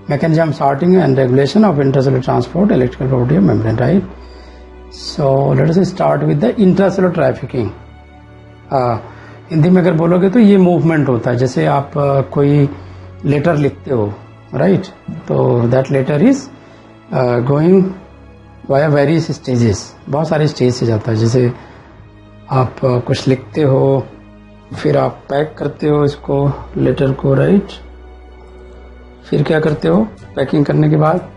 mechanism sorting and regulation of intracellular transport, electrical property of membrane, right? So let us start with the intracellular trafficking. Hindi में अगर बोलोगे तो ये movement होता है, जैसे आप कोई लेटर लिखते हो, राइट? तो that letter is going via various stages, बहुत सारे स्टेज से जाता है। जैसे आप कुछ लिखते हो, फिर आप पैक करते हो इसको, लेटर को, राइट? फिर क्या करते हो पैकिंग करने के बाद?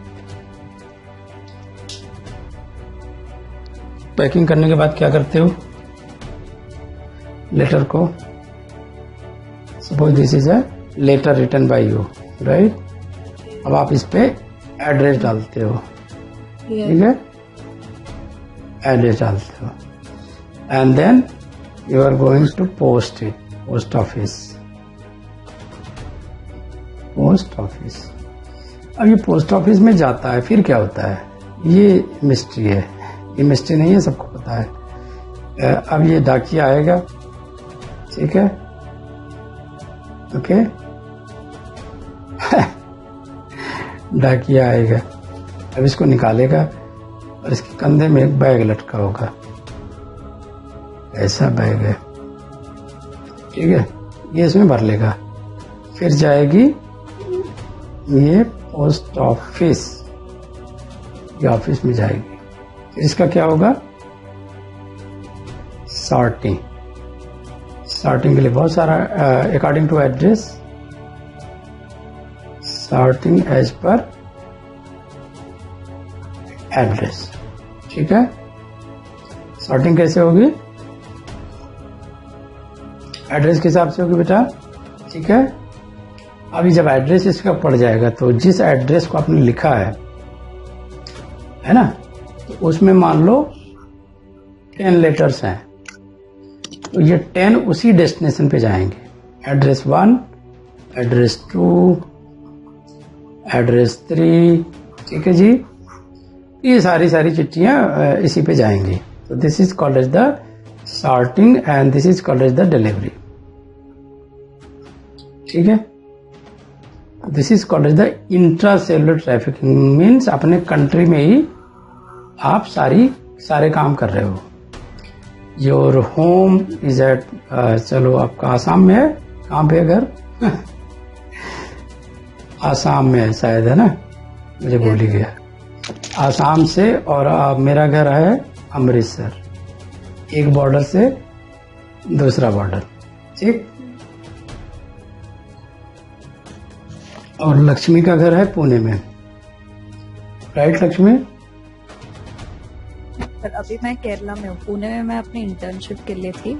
पैकिंग करने के बाद क्या करते हो लेटर को? Suppose this is a letter written by you, right? अब आप इस पे एड्रेस डालते हो, ठीक है? एड्रेस डालते हो and then you are going to post it, post office. Post office, अब ये पोस्ट ऑफिस में जाता है, फिर क्या होता है? ये मिस्ट्री है, ये मिस्ट्री नहीं है, सबको पता है। अब ये डाकिया आएगा, ठीक है? ओके डाकिया आएगा, अब इसको निकालेगा और इसके कंधे में एक बैग लटका होगा, ऐसा बैग है, ठीक है? ये इसमें भर लेगा, फिर जाएगी ये पोस्ट ऑफिस, ये ऑफिस में जाएगी, फिर इसका क्या होगा? सॉर्टिंग। सॉर्टिंग के लिए बहुत सारा according to address, sorting as per address, ठीक है? सॉर्टिंग कैसे होगी? एड्रेस के हिसाब से होगी बेटा, ठीक है? अभी जब एड्रेस इसका पड़ जाएगा तो जिस एड्रेस को आपने लिखा है ना, तो उसमें मान लो 10 लेटर्स हैं, तो ये 10 उसी डेस्टिनेशन पे जाएंगे। एड्रेस 1, एड्रेस 2, एड्रेस 3, ठीक है जी? ये सारी चिट्ठियां इसी पे जाएंगी। तो this is called as the sorting and this is called as the delivery, ठीक है? This is called as the intracellular trafficking, means अपने कंट्री में ही आप सारे काम कर रहे हो। योर होम इज एट, चलो आपका आसाम में है, कहाँ पे घर? आसाम में है शायद, है ना? मुझे भूल ही गया। आसाम से, और मेरा घर है अमृतसर, एक बॉर्डर से दूसरा बॉर्डर, ठीक? और लक्ष्मी का घर है पुणे में, राइट लक्ष्मी? अभी मैं केरला में हूँ, पुणे में मैं अपनी इंटर्नशिप के लिए थी।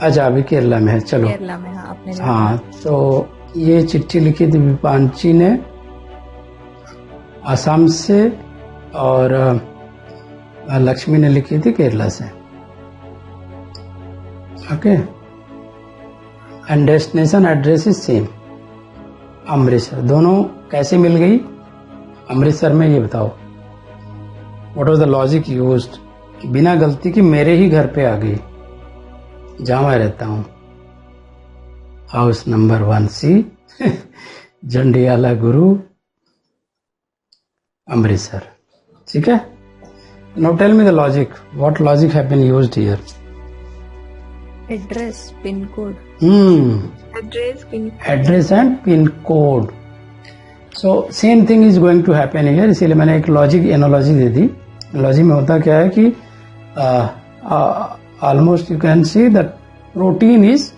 अच्छा, अभी केरला में है, चलो। केरला में, हाँ, आपने? हाँ, तो ये चिट्ठी लिखी थी विपांची ने आसाम से, और लक्ष्मी ने लिखी थी केरला से, okay? And destination address is same, Amritsar. दोनों कैसे मिल गई अमृतसर में, ये बताओ? What was the logic used? बिना गलती की मेरे ही घर पे आ गई, जहां मैं रहता हूं, हाउस नंबर 1C, जंडियाला गुरु, अमृतसर, ठीक है? Now tell me the logic, what logic have been used here? Address, pin code. Address and pin code. So same thing is going to happen here, इसीलिए मैंने एक लॉजिक एनोलॉजी दे दी। लॉजी में होता क्या है कि almost you can see that protein is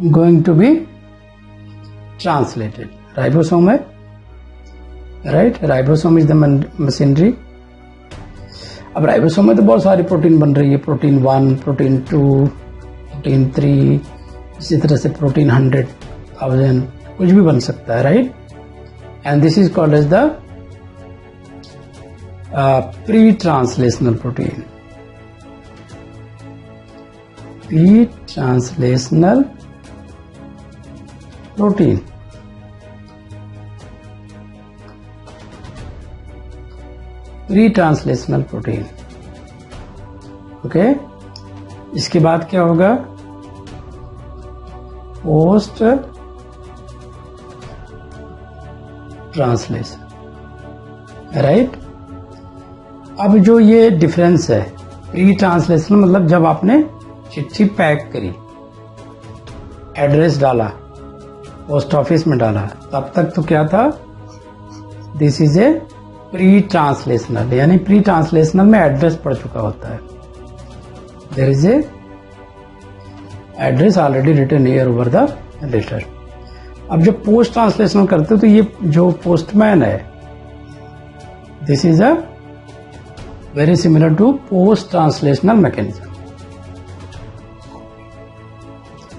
going to be translated. Ribosome है, right? Ribosome is the machinery. अब राइबोसोम में तो बहुत सारी प्रोटीन बन रही है, प्रोटीन 1, प्रोटीन 2, प्रोटीन 3, इसी तरह से प्रोटीन 100,000 कुछ भी बन सकता है, right? And this is called as the pre translational protein. Pre translational protein, pre translational protein, okay? इसके बाद क्या होगा? Post translation, right. अब जो ये डिफरेंस है, प्री ट्रांसलेशन मतलब जब आपने चिट्ठी पैक करी, एड्रेस डाला, पोस्ट ऑफिस में डाला, तब तक तो क्या था, this is a pre translational, यानी प्री ट्रांसलेशनल में एड्रेस पड़ चुका होता है, there is a address already written here over the letter. अब जब पोस्ट ट्रांसलेशनल करते हो तो ये जो पोस्टमैन है, this is a very similar to post translational mechanism,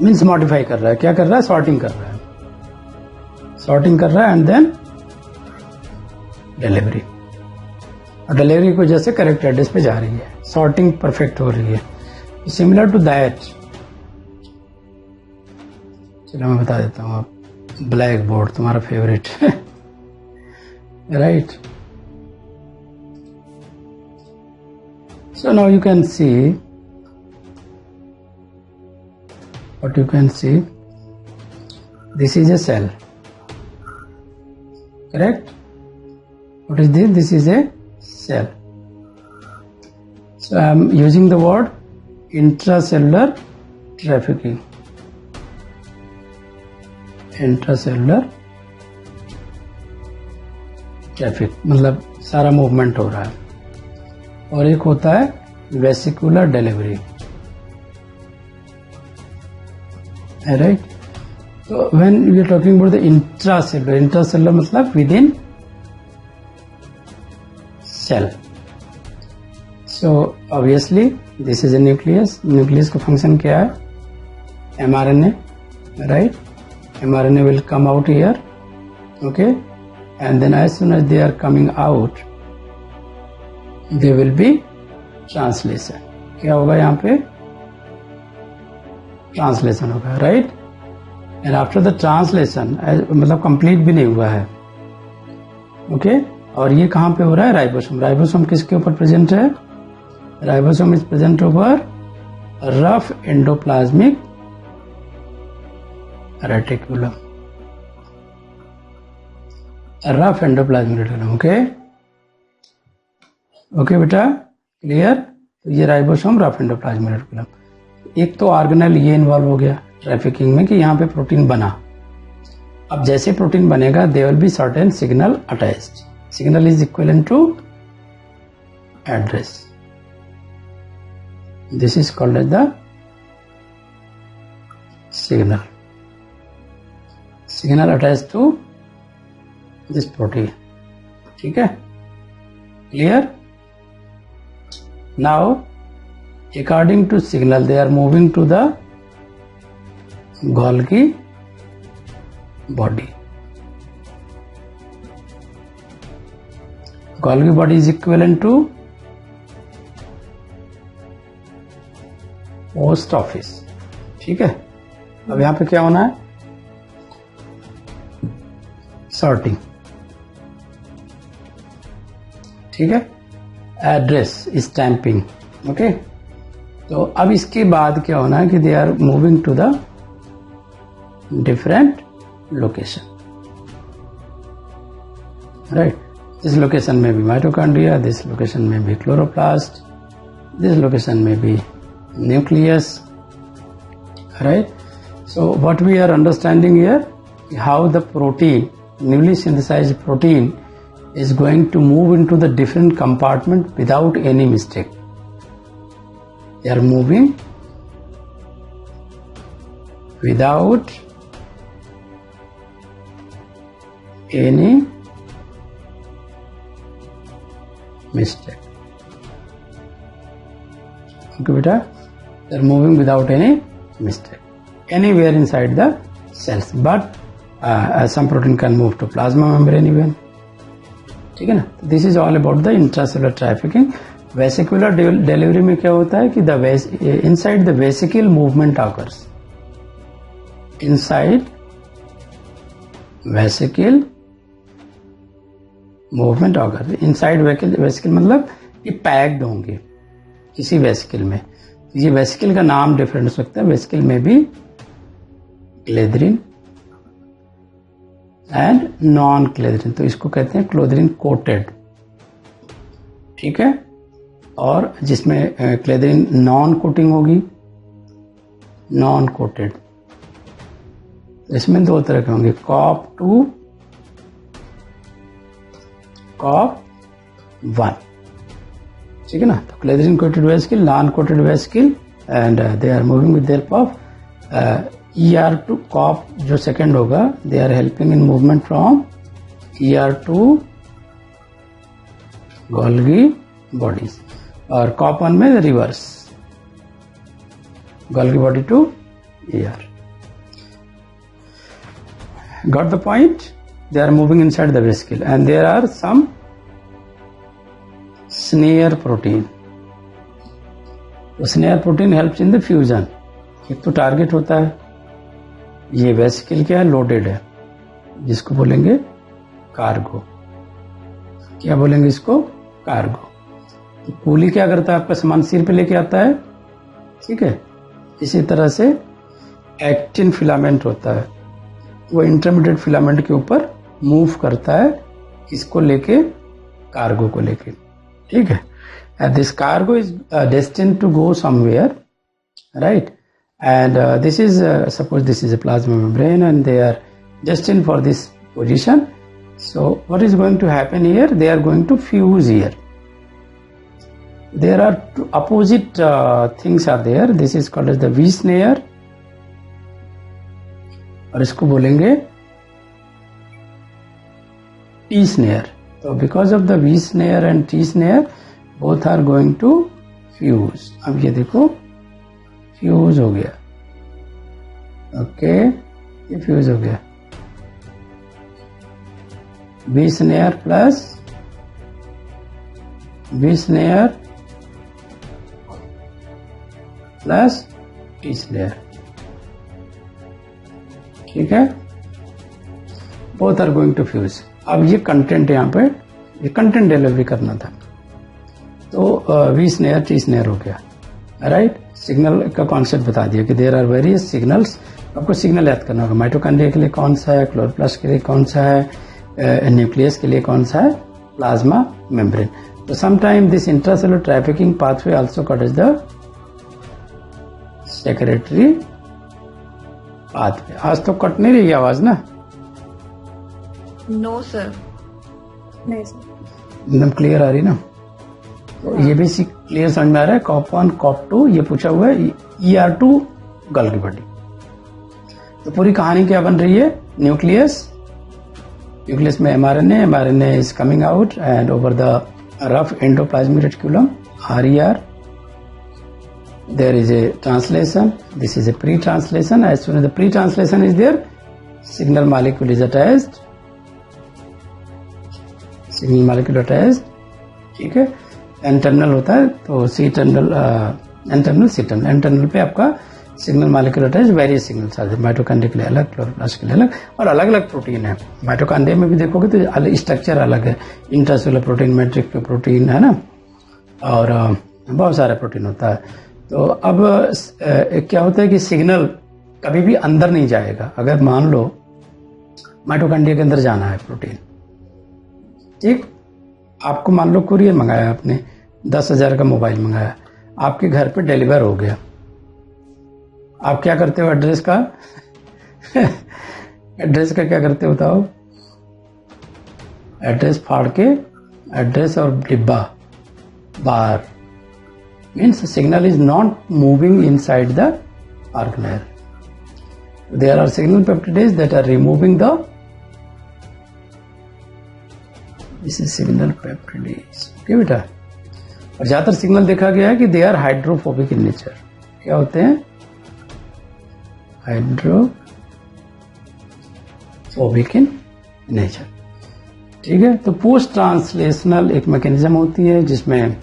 means modify कर रहा है, क्या कर रहा है, सॉर्टिंग कर रहा है, सॉर्टिंग कर रहा है एंड देन डिलीवरी, और डिलीवरी की वजह से करेक्ट एड्रेस पे जा रही है, सॉर्टिंग परफेक्ट हो रही है। सिमिलर टू दैट, चलो मैं बता देता हूँ, आप ब्लैक बोर्ड तुम्हारा favourite right. So now you can C what you can see, this is a cell, correct? What is this? This is a cell. So I am using the word intracellular trafficking, intracellular traffic मतलब सारा movement हो रहा है, और एक होता है vesicular delivery, right. तो when we are talking about the intracellular, intracellular मतलब within cell. So obviously this is a nucleus, nucleus का फंक्शन क्या है, mRNA, right. mRNA will come out here, okay, and then as soon as they are coming out there will be translation। क्या होगा यहाँ पे, translation होगा, right. And after the translation, मतलब complete भी नहीं हुआ है, ओके। और ये कहाँ पे हो रहा है, राइबोसोम। राइबोसोम किसके ऊपर प्रेजेंट है, ribosome is present over rough endoplasmic reticulum, rough endoplasmic reticulum, okay okay बेटा, क्लियर। तो ये राइबोसोम, रफ एंडोप्लाज्मिक रेटिकुलम। एक तो ऑर्गेनेल ये इन्वॉल्व हो गया ट्रैफिकिंग में कि यहाँ पे प्रोटीन बना। अब जैसे प्रोटीन बनेगा they will be certain signal attached, signal is equivalent to address, this is called as the signal, signal attached to this protein, ठीक है, clear. Now according to signal they are moving to the Golgi body, Golgi body is equivalent to post office, ठीक है। अब यहां पे क्या होना है, सॉर्टिंग, ठीक है, एड्रेस स्टैंपिंग, ओके। तो अब इसके बाद क्या होना है कि they are moving to the different location, right. This location में भी माइटोकॉन्ड्रिया, दिस लोकेशन में भी क्लोरोप्लास्ट, दिस लोकेशन में भी nucleus, right. So what we are understanding here, how the protein, newly synthesized protein is going to move into the different compartment without any mistake. They are moving without any mistake. Okay, beta? They are moving without any mistake anywhere inside the cells, but some protein can move to plasma membrane even. ठीक है ना। This is all about the intracellular trafficking. Vesicular delivery में क्या होता है कि inside the vesicle movement occurs, inside vesicle movement occurs, inside vesicle मतलब ये पैक्ड होंगे किसी वेसिकल में। ये वेसिकल का नाम डिफरेंट हो सकता है, वेसिकल में भी ग्लेदरिन, एंड नॉन क्लोथरीन, तो इसको कहते हैं क्लोथरीन कोटेड, ठीक है। और जिसमें क्लोथरीन नॉन कोटिंग होगी, नॉन कोटेड, इसमें दो तरह के होंगे, कॉप 2, कॉप 1, ठीक है ना। तो clathrin coated vesicle, non coated vesicle, and they are moving with the help of ER2 COP जो सेकंड होगा, they are helping in movement from ER2 Golgi bodies, और कॉप 1 में reverse, Golgi body to ER. Got the point? They are moving inside the vesicle, and there are some snare protein. तो snare protein helps in the fusion. एक तो target होता है, ये vesicle क्या है, लोडेड है, जिसको बोलेंगे कार्गो, क्या बोलेंगे इसको, कार्गो। तो कूली क्या करता है, आपका सामान सिर पे लेके आता है, ठीक है। इसी तरह से एक्टिन फिलामेंट होता है, वो इंटरमीडिएट फिलामेंट के ऊपर मूव करता है, इसको लेके, कार्गो को लेके, ठीक है। And this cargo is destined to go somewhere, right, and this is suppose this is a plasma membrane and they are destined for this position. So what is going to happen here, they are going to fuse here. There are two opposite things are there. This is called as the V snare, और इसको बोलेंगे T snare. So because of the V snare and T snare, both are going to fuse. अब ये देखो fuse हो गया, okay, ये fuse हो गया, B snare plus B snare plus T snare, ठीक है, both are going to fuse. अब ये कंटेंट यहाँ पे, ये कंटेंट डिलीवरी करना था, तो वी स्नेयर टी स्नेयर हो गया, राइट। सिग्नल का कॉन्सेप्ट बता दिया कि देयर आर वेरियस सिग्नल्स, आपको सिग्नल याद करना होगा, माइटोकॉन्ड्रिया के लिए कौन सा है, क्लोरोप्लास्ट के लिए कौन सा है, न्यूक्लियस के लिए कौन सा है, प्लाज्मा मेम्ब्रेन। तो sometime this intracellular trafficking pathway also called as the secretory pathway. आज तो कट नहीं रही आवाज ना, नो सर, नहीं सर, एकदम क्लियर आ रही ना। तो ये भी क्लियर समझ में आ रहा है, कॉप 1 कॉप 2, ये पूछा हुआ है ER2 गोल्गी बॉडी। तो पूरी कहानी क्या बन रही है, न्यूक्लियस, न्यूक्लियस में mRNA is coming out and over the rough endoplasmic reticulum RER there is a translation, this is a pre-translation. As soon as the pre-translation is there, signal molecule is attached, signal molecule attached, ठीक है। N terminal होता है तो C terminal, N terminal C terminal, N terminal पे आपका signal molecule attach, various signals आते हैं, mitochondria के लिए अलग, क्लोरोप्लास्ट के लिए अलग, और अलग अलग प्रोटीन है। माइटोकॉन्ड्रिया में भी देखोगे तो अलग स्ट्रक्चर अलग है, इंट्रासेलुलर प्रोटीन, मैट्रिक्स प्रोटीन है ना, और बहुत सारा प्रोटीन होता है। तो अब क्या होता है कि सिग्नल कभी भी अंदर नहीं जाएगा। अगर मान लो माइटोकॉन्ड्रिया के अंदर जाना है प्रोटीन, ठीक, आपको मान लो कुरियर मंगाया आपने, 10,000 का मोबाइल मंगाया, आपके घर पे डिलीवर हो गया, आप क्या करते हो एड्रेस का एड्रेस का क्या करते हो बताओ, एड्रेस फाड़ के, एड्रेस और डिब्बा बाहर, means the signal is not moving inside the organelle. There are signal peptidases that are removing the, this is signal peptidase, okay बेटा। और ज्यादातर सिग्नल देखा गया है कि they are hydrophobic in nature. क्या होते हैं? हाइड्रोफोबिक इन नेचर, ठीक है। तो पोस्ट ट्रांसलेशनल एक मैकेनिज्म होती है जिसमें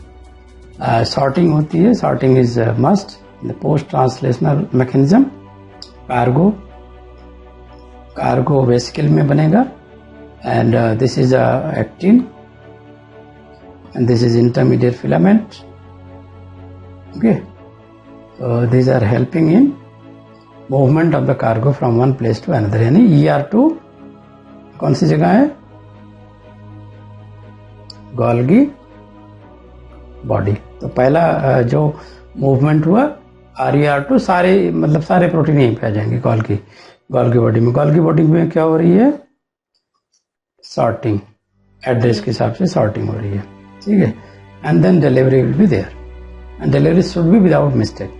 सॉर्टिंग होती है, sorting is must in the post translational mechanism. Cargo vesicle में बनेगा, and this is actin and this is intermediate filament, okay. So these are helping in movement of the cargo from one place to another, यानी ER2 कौन सी जगह है? Golgi body. तो पहला जो movement हुआ RER2 सारे मतलब सारे प्रोटीन यहीं पे आ जाएंगे गोल्गी बॉडी में। गोल्गी बॉडी में क्या हो रही है? सॉर्टिंग, एड्रेस के हिसाब से सॉर्टिंग हो रही है, ठीक है। And then delivery will be there and delivery should be without mistake,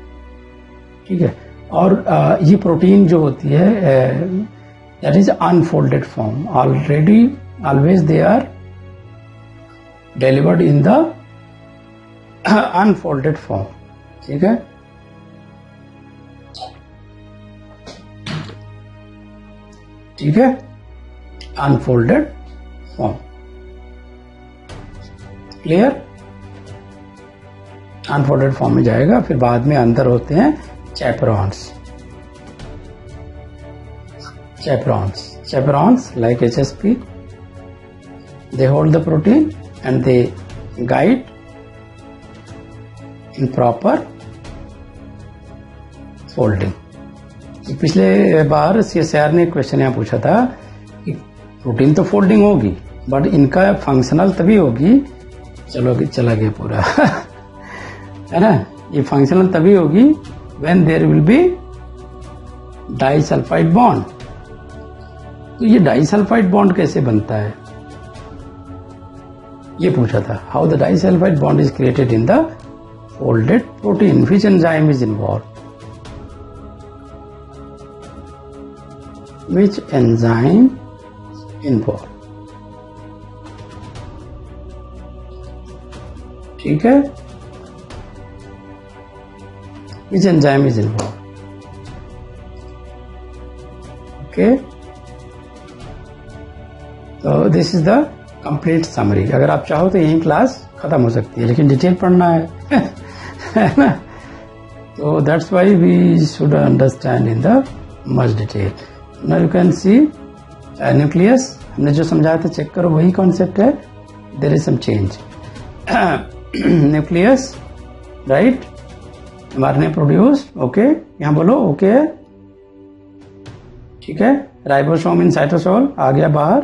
ठीक है। और ये प्रोटीन जो होती है that is unfolded form, already always they are delivered in the unfolded form, ठीक है। ठीक है, unfolded form, clear. Unfolded form में जाएगा, फिर बाद में अंदर होते हैं चैपरॉन्स like HSP, they hold the protein and they guide in proper folding. पिछले बार CSIR ने क्वेश्चन यहाँ पूछा था कि प्रोटीन तो फोल्डिंग होगी बट इनका फंक्शनल तभी होगी, चला गया पूरा है ना। ये फंक्शनल तभी होगी when there will be disulphide bond. तो ये डाइसल्फाइड बॉन्ड कैसे बनता है ये पूछा था। How the disulphide bond is created in the folded protein, which enzyme is involve, which enzyme involved, ठीक है। which enzyme is involved, okay। तो this is the complete summary. अगर आप चाहो तो यही क्लास खत्म हो सकती है, लेकिन डिटेल पढ़ना है है ना। तो that's why we should understand in the much detail. Now you can see nucleus, हमने जो समझाया था चेक करो, वही कॉन्सेप्ट है, there is some change. Nucleus right, mRNA produce, okay, यहाँ बोलो ओके है, ठीक है। राइबोसोम इन साइटोसोल आ गया बाहर।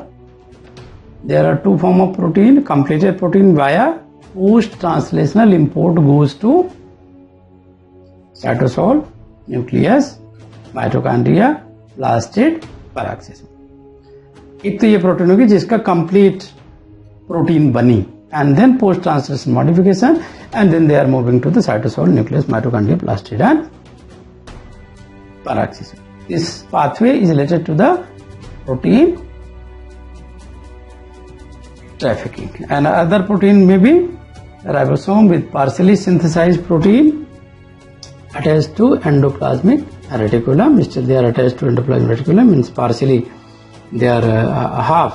There are two form of protein, completed protein via post translational import goes to cytosol, nucleus, mitochondria, plastid, peroxisome. एक तो ये प्रोटीन होगी जिसका कंप्लीट प्रोटीन बनी and then post translation modification and then they are moving to the cytosol, nucleus, mitochondria, plastid and peroxisome. This pathway is related to the protein trafficking and other protein may be ribosome with partially synthesized protein attached to endoplasmic reticulum. Still they are attached to endoplasmic reticulum, means partially they are half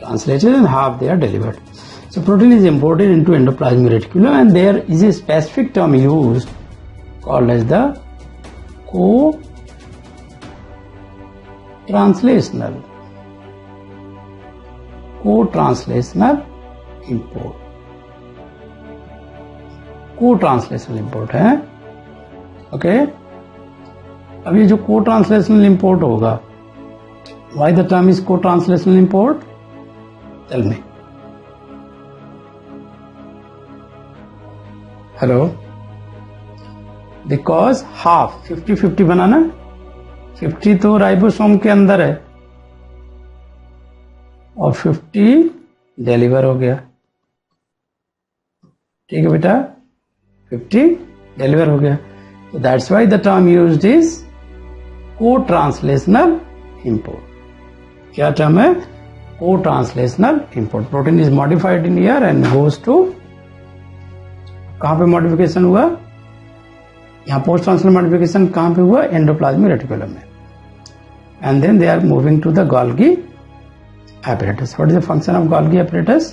translated and half they are delivered. So protein is imported into endoplasmic reticulum and there is a specific term used called as the co-translational import, co-translational import है, okay. अब ये जो co-translational import होगा, why the term is co-translational import? Tell me. Hello? Because half 50-50 बनाना, 50 तो ribosome के अंदर है और 50 डिलीवर हो गया, ठीक है बेटा, 50 डिलीवर हो गया। तो that's why the term used is co-translational import. क्या टर्म है? Co-translational import. Protein is modified in ER and goes to, कहां पे मॉडिफिकेशन हुआ? यहां पोस्ट ट्रांसलेशनल मॉडिफिकेशन कहां पे हुआ? एंडोप्लाज्मिक रेटिकुलम में, and then they are moving to the Golgi apparatus. What is the function of Golgi apparatus?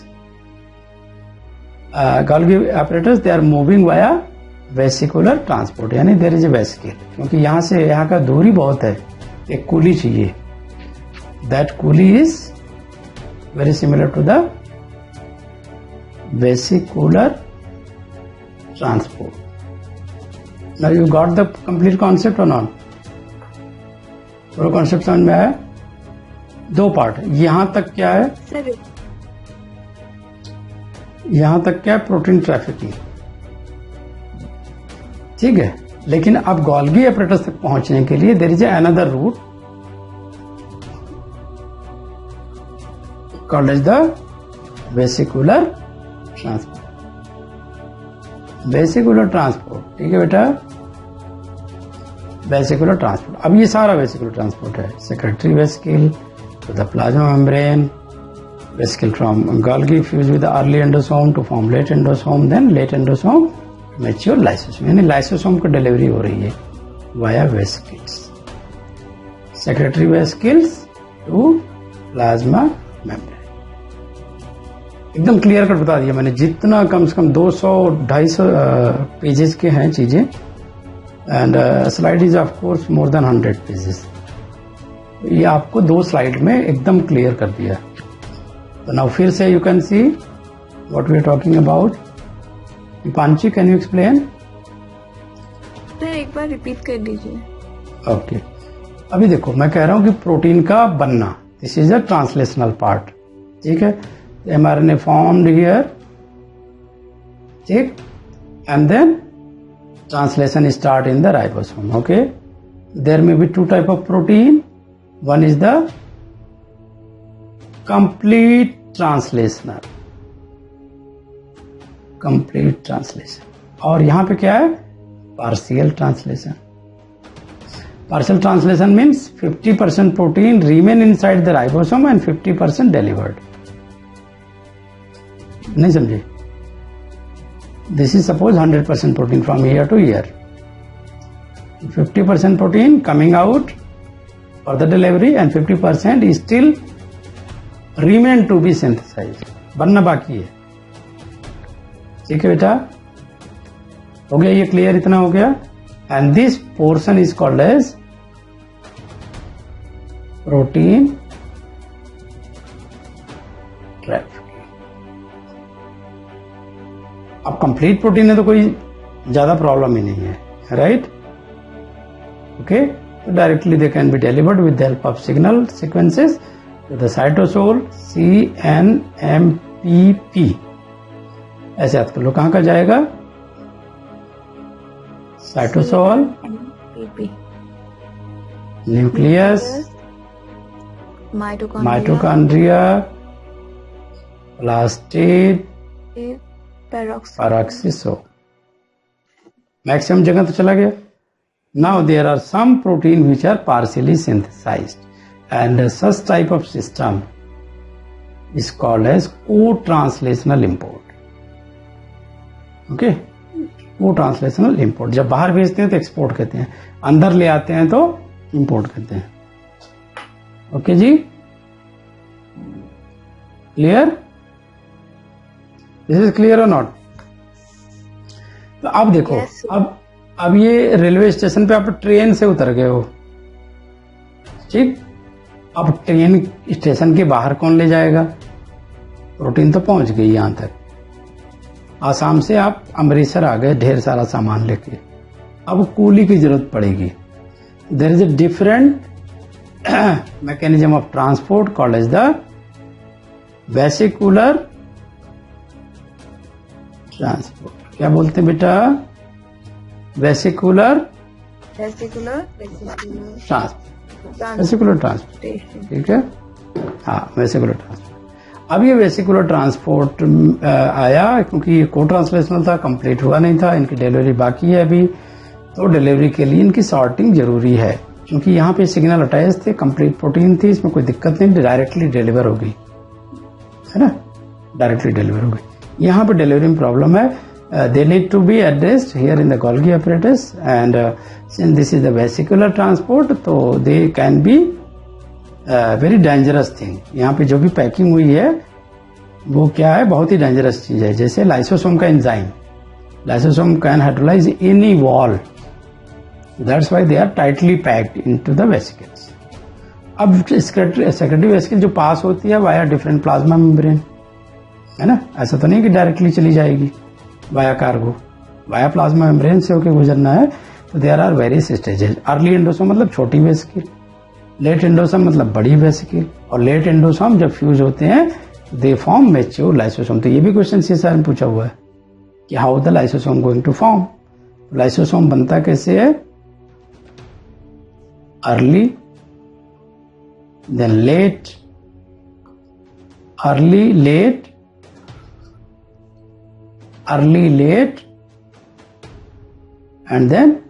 Golgi apparatus, they are moving via vesicular transport, यानी there is a vesicle, क्योंकि यहाँ से यहाँ का दूरी बहुत है, एक कूली चाहिए। That coolie is very similar to the vesicular transport. Now you got the complete concept or not? पूरा concept समझ में आया? दो पार्ट है। यहां तक क्या है, सर यहां तक क्या है, प्रोटीन ट्रैफिकिंग, ठीक है। लेकिन अब गोल्गी एपरेटस तक पहुंचने के लिए there is another route called as the vesicular transport. Vesicular transport, ठीक है बेटा, वेसिकुलर ट्रांसपोर्ट। अब ये सारा वेसिकुलर ट्रांसपोर्ट है, secretory vesicle to the plasma membrane, vesicle from Golgi fuse with early endosome to form late endosome, then late endosome mature lysosome, यानी lysosome को delivery हो रही है via vesicles, secretory vesicles to plasma membrane. एकदम clear cut बता दिया मैंने, जितना कम से कम 200-250 पेजेस के हैं चीजें, and slide is of course more than 100 pages. ये आपको 2 स्लाइड में एकदम क्लियर कर दिया। तो नाउ फिर से you can see what we are talking about. Deepanshi, can you explain? Sir एक बार रिपीट कर दीजिए। ओके, अभी देखो मैं कह रहा हूं कि प्रोटीन का बनना, this is a translational part, ठीक है। mRNA formed here, ठीक, and then translation start in the ribosome. Okay, there may be 2 type of protein. One is the complete translational, complete translation, और यहां पे क्या है, partial translation. Partial translation means 50% protein remain inside the ribosome and 50% delivered. नहीं समझे? This is suppose 100% protein from year to year, 50% protein coming out for the delivery and 50% is still remain to be synthesize, बनना बाकी है, ठीक है बेटा। हो गया ये क्लियर, इतना हो गया। And this portion is called as protein traffic. अब कंप्लीट प्रोटीन है तो कोई ज्यादा प्रॉब्लम ही नहीं है, राइट? ओके, तो directly they can be delivered with the help of signal sequences to the cytosol CNMPP। ऐसे याद कर लो, कहां का जाएगा, cytosol, nucleus, mitochondria, plastid, peroxisome. Maximum जगह तो चला गया। Now there are some protein which are partially synthesised and such type of system is called as co translational import. Okay, co translational import. जब बाहर भेजते हैं तो एक्सपोर्ट कहते हैं, अंदर ले आते हैं तो इंपोर्ट कहते हैं। ओके जी, क्लियर? दिस इज क्लियर और नॉट? तो अब देखो, yes, अब ये रेलवे स्टेशन पे आप ट्रेन से उतर गए हो, ठीक। अब ट्रेन स्टेशन के बाहर कौन ले जाएगा? प्रोटीन तो पहुंच गई यहां तक। आसाम से आप अमृतसर आ गए ढेर सारा सामान लेके, अब कूली की जरूरत पड़ेगी। There is a different mechanism of transport called as the vesicular transport. क्या बोलते हैं बेटा? वेसिकुलर ट्रांसपोर्ट, ठीक है। हाँ, वेसिकुलर ट्रांसपोर्ट। अब ये वेसिकुलर ट्रांसपोर्ट आया क्योंकि ये को ट्रांसलेशनल था, कंप्लीट हुआ नहीं था, इनकी डिलीवरी बाकी है अभी। तो डिलीवरी के लिए इनकी सॉर्टिंग जरूरी है, क्योंकि यहाँ पे सिग्नल अटैच थे, कंप्लीट प्रोटीन थी, इसमें कोई दिक्कत नहीं, डायरेक्टली डिलीवर हो गई, है ना, डायरेक्टली डिलीवर हो गई। यहाँ पे डिलीवरी में प्रॉब्लम है, they need to be addressed here in the Golgi apparatus, and since this is the vesicular transport, तो they can be very dangerous thing। यहाँ पे जो भी पैकिंग हुई है वो क्या है, बहुत ही डेंजरस चीज है। जैसे लाइसोसोम का enzyme, lysosome can hydrolyze any wall, that's why they are tightly packed into the vesicles. अब सेक्रेटरी वेसिकल जो पास होती है वाया डिफरेंट प्लाज्मा मेम्ब्रेन, है ना, ऐसा तो नहीं कि डायरेक्टली चली जाएगी via cargo, via plasma membrane से होकर गुजरना है। तो there are various stages. Early endosome मतलब छोटी वेसिकल, लेट एंडोसोम मतलब बड़ी वेसिकल, और लेट एंडोसोम जब फ्यूज होते हैं दे फॉर्म मैच्योर लाइसोसोम। तो ये भी क्वेश्चन सीएसआर में पूछा हुआ है कि how the lysosome going to form. Lysosome बनता कैसे है, early then late, early late, early late and then